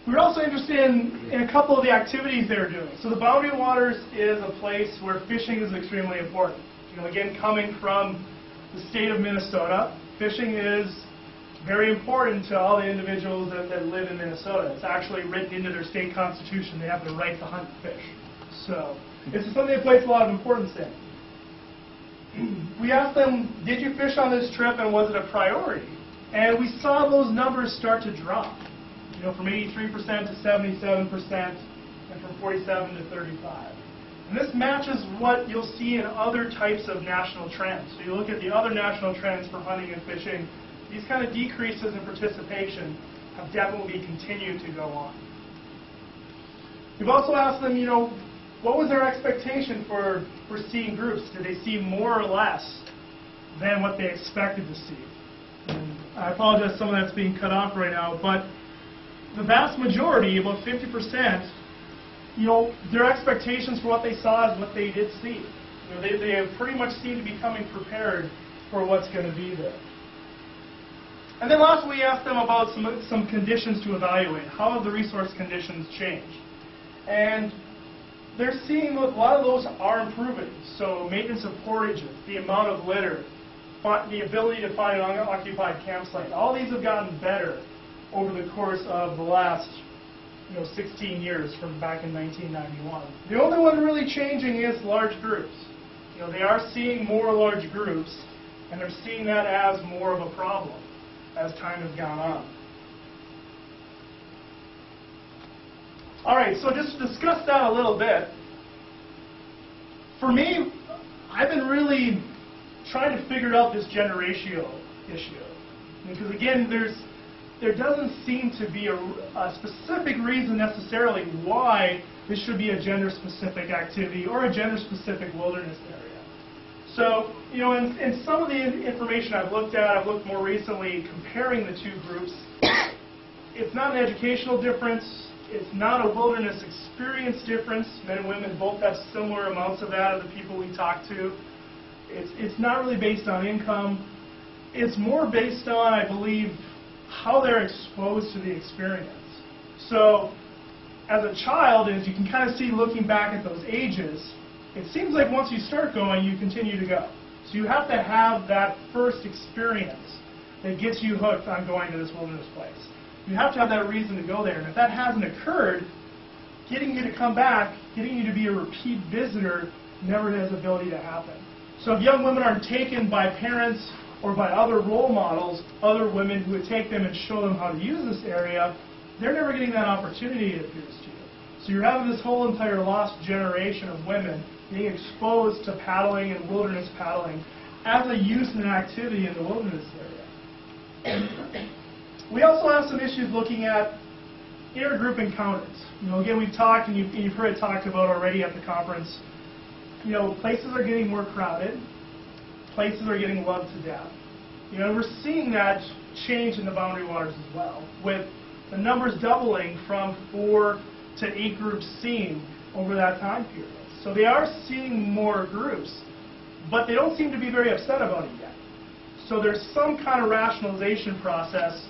We were also interested in a couple of the activities they were doing. So the Boundary Waters is a place where fishing is extremely important. Again, coming from the state of Minnesota, fishing is very important to all the individuals that live in Minnesota. It's actually written into their state constitution. They have the right to hunt and fish. So it's something they place a lot of importance in. We asked them, did you fish on this trip and was it a priority? And we saw those numbers start to drop. From 83% to 77%, and from 47 to 35. And this matches what you'll see in other types of national trends. So you look at the other national trends for hunting and fishing, these kind of decreases in participation have definitely continued to go on. We've also asked them, what was their expectation for seeing groups? Did they see more or less than what they expected to see? And I apologize, some of that's being cut off right now, but the vast majority, about 50%, their expectations for what they saw is what they did see. They have pretty much seemed to be coming prepared for what's going to be there. And then lastly, we asked them about some conditions to evaluate. How have the resource conditions changed? And they're seeing a lot of those are improving. So maintenance of portages, the amount of litter, the ability to find an unoccupied campsite, all these have gotten better over the course of the last 16 years from back in 1991. The only one really changing is large groups. They are seeing more large groups, and they're seeing that as more of a problem as time has gone on. All right, so just to discuss that a little bit, for me, I've been really trying to figure out this generational issue. Because again, there doesn't seem to be a specific reason necessarily why this should be a gender-specific activity or a gender-specific wilderness area. So, in some of the information I've looked at, I've looked more recently comparing the two groups. It's not an educational difference. It's not a wilderness experience difference. Men and women both have similar amounts of that of the people we talk to. It's not really based on income. It's more based on, I believe, how they're exposed to the experience. So, as a child, as you can kind of see looking back at those ages, it seems like once you start going, you continue to go. So you have to have that first experience that gets you hooked on going to this wilderness place. You have to have that reason to go there. And if that hasn't occurred, getting you to come back, getting you to be a repeat visitor, never has the ability to happen. So if young women aren't taken by parents or by other role models, other women who would take them and show them how to use this area, they're never getting that opportunity, it appears to you. So you're having this whole entire lost generation of women being exposed to paddling and wilderness paddling as a use and an activity in the wilderness area. We also have some issues looking at intergroup encounters. Again, we've talked, and you've heard it talked about already at the conference, places are getting more crowded. Places are getting loved to death. We're seeing that change in the Boundary Waters as well, with the numbers doubling from 4 to 8 groups seen over that time period. So they are seeing more groups, but they don't seem to be very upset about it yet. So there's some kind of rationalization process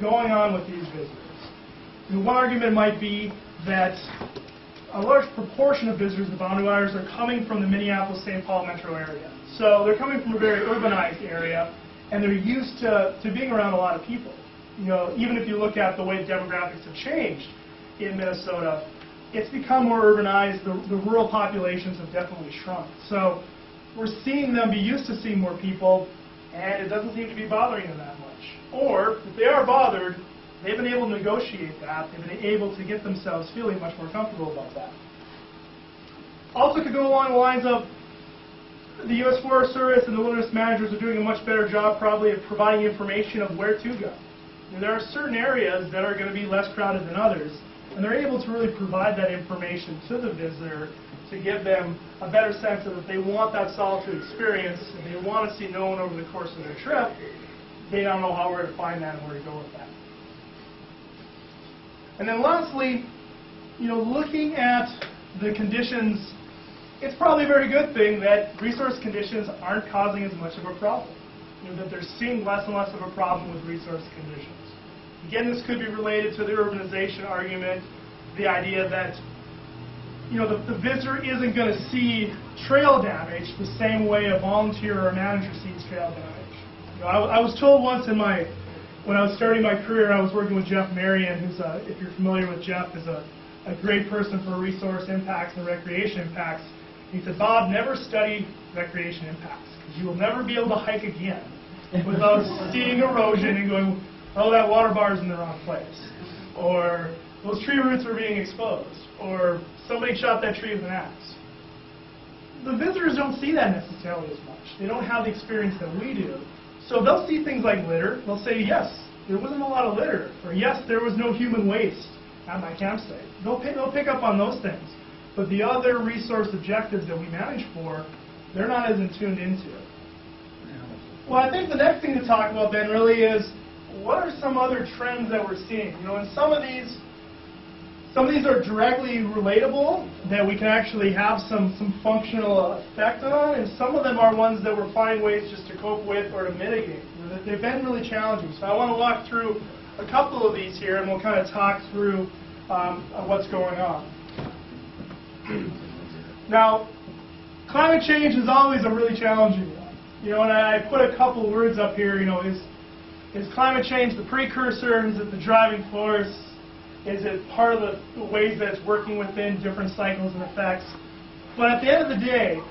going on with these visitors. One argument might be that a large proportion of visitors to the Boundary Waters are coming from the Minneapolis-St. Paul metro area. So they're coming from a very urbanized area, and they're used to being around a lot of people. Even if you look at the way demographics have changed in Minnesota, it's become more urbanized. The rural populations have definitely shrunk. So we're seeing them be used to seeing more people, and it doesn't seem to be bothering them that much. Or, if they are bothered, they've been able to negotiate that. They've been able to get themselves feeling much more comfortable about that. Also could go along the lines of the U.S. Forest Service and the wilderness managers are doing a much better job probably of providing information of where to go. There are certain areas that are going to be less crowded than others, and they're able to really provide that information to the visitor to give them a better sense of if they want that solitude experience, if they want to see no one over the course of their trip, they don't know where to find that and where to go with that. And then lastly, looking at the conditions, it's probably a very good thing that resource conditions aren't causing as much of a problem. That they're seeing less and less of a problem with resource conditions. Again, this could be related to the urbanization argument, the idea that the visitor isn't going to see trail damage the same way a volunteer or a manager sees trail damage. I was told once when I was starting my career, I was working with Jeff Marion, who's, if you're familiar with Jeff, is a great person for resource impacts and recreation impacts. He said, Bob, never study recreation impacts, because you will never be able to hike again without seeing erosion and going, oh, that water bar is in the wrong place, or those tree roots are being exposed, or somebody shot that tree with an axe. The visitors don't see that necessarily as much. They don't have the experience that we do. So they'll see things like litter. They'll say, yes, there wasn't a lot of litter, or yes, there was no human waste at my campsite. They'll pick up on those things. But the other resource objectives that we manage for, they're not as tuned into. Well, I think the next thing to talk about then really is, what are some other trends that we're seeing? And some of these are directly relatable, that we can actually have some functional effect on, and some of them are ones that we're finding ways just to cope with or to mitigate. They've been really challenging. So I want to walk through a couple of these here, and we'll kind of talk through what's going on. Now, climate change is always a really challenging one. And I put a couple words up here. Is climate change the precursor? Is it the driving force? Is it part of the ways that it's working within different cycles and effects? But at the end of the day,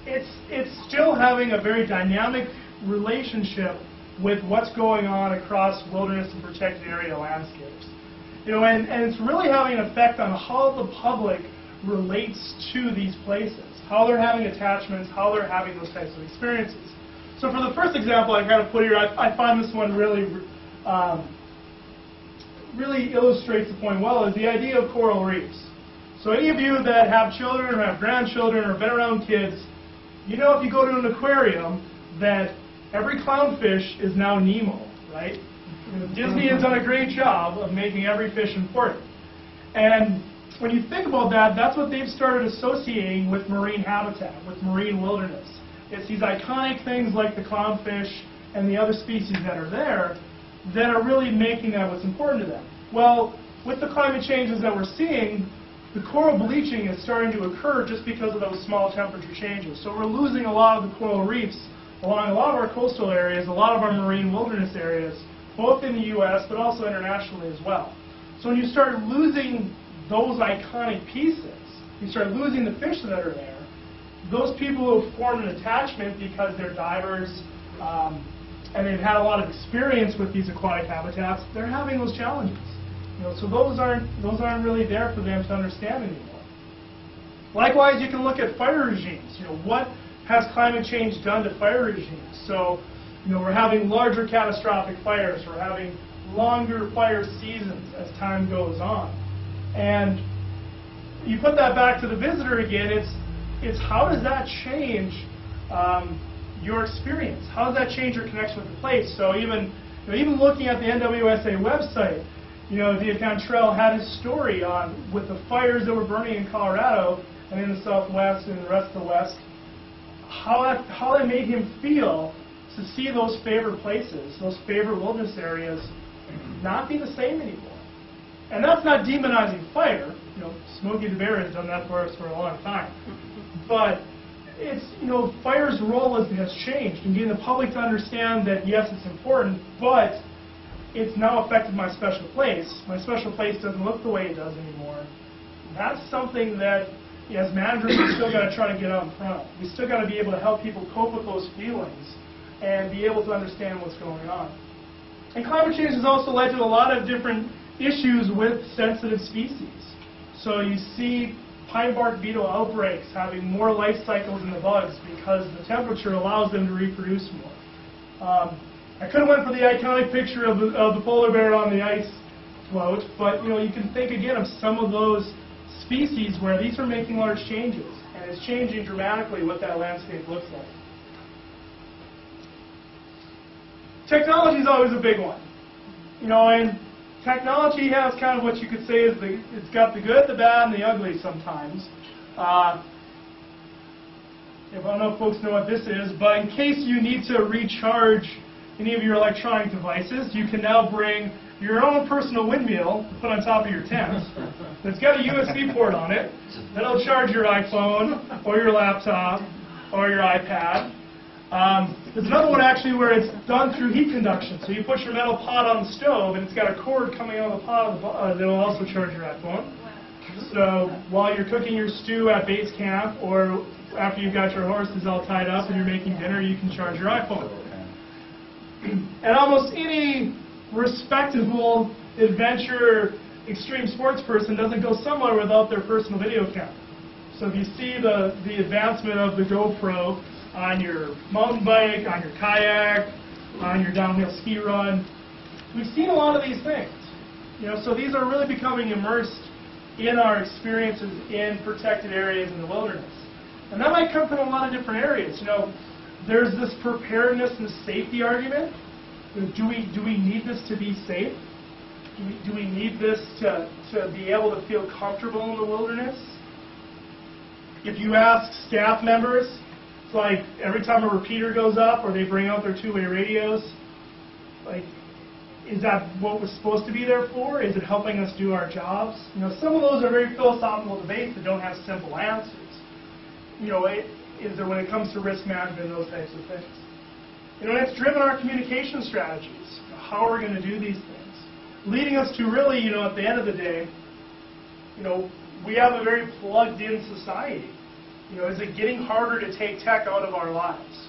it's still having a very dynamic relationship with what's going on across wilderness and protected area landscapes. And it's really having an effect on how the public relates to these places, how they're having attachments, how they're having those types of experiences. So for the first example I kind of put here, I find this one really illustrates the point well, is the idea of coral reefs. So any of you that have children or have grandchildren or have been around kids, if you go to an aquarium that every clownfish is now Nemo, right? Disney has done a great job of making every fish important. And when you think about that, that's what they've started associating with marine habitat, with marine wilderness. It's these iconic things like the clownfish and the other species that are there that are really making that what's important to them. Well, with the climate changes that we're seeing, the coral bleaching is starting to occur just because of those small temperature changes. So we're losing a lot of the coral reefs along a lot of our coastal areas, a lot of our marine wilderness areas, both in the U.S. but also internationally as well. So when you start losing those iconic pieces, you start losing the fish that are there, those people who have formed an attachment because they're divers and they've had a lot of experience with these aquatic habitats, they're having those challenges. So those aren't really there for them to understand anymore. Likewise, you can look at fire regimes. What has climate change done to fire regimes? So we're having larger catastrophic fires. We're having longer fire seasons as time goes on. And you put that back to the visitor again, it's how does that change your experience? How does that change your connection with the place? So even looking at the NWSA website, the Yukon Trail had a story on with the fires that were burning in Colorado and in the Southwest and the rest of the West, how that made him feel to see those favorite places, those favorite wilderness areas, not be the same anymore. And that's not demonizing fire. Smokey the Bear has done that for us for a long time. But it's, fire's role has changed, and getting the public to understand that, yes, it's important, but it's now affected my special place. My special place doesn't look the way it does anymore. That's something that, as managers, we still got to try to get out in front. We still got to be able to help people cope with those feelings and be able to understand what's going on. And climate change has also led to a lot of different issues with sensitive species. So you see pine bark beetle outbreaks having more life cycles than the bugs because the temperature allows them to reproduce more. I could have went for the iconic picture of the polar bear on the ice float, but you can think again of some of those species where these are making large changes, and it's changing dramatically what that landscape looks like. Technology is always a big one. And technology has kind of what you could say is it's got the good, the bad, and the ugly sometimes. I don't know if folks know what this is, but in case you need to recharge any of your electronic devices, you can now bring your own personal windmill to put on top of your tent. It's got a USB port on it. That'll charge your iPhone or your laptop or your iPad. There's another one actually where it's done through heat conduction. So you put your metal pot on the stove and it's got a cord coming out of the pot that'll also charge your iPhone. So while you're cooking your stew at base camp or after you've got your horses all tied up and you're making dinner, you can charge your iPhone. And almost any respectable adventure extreme sports person doesn't go somewhere without their personal video camera. So if you see the advancement of the GoPro on your mountain bike, on your kayak, on your downhill ski run, we've seen a lot of these things. So these are really becoming immersed in our experiences in protected areas in the wilderness. And that might come from a lot of different areas. There's this preparedness and safety argument. Do we need this to be safe? Do we need this to be able to feel comfortable in the wilderness? If you ask staff members, it's like every time a repeater goes up or they bring out their two-way radios, like, is that what was supposed to be there for? Is it helping us do our jobs? Some of those are very philosophical debates that don't have simple answers. Is there when it comes to risk management and those types of things? And it's driven our communication strategies. How are we going to do these things? Leading us to really, at the end of the day, we have a very plugged-in society. Is it getting harder to take tech out of our lives?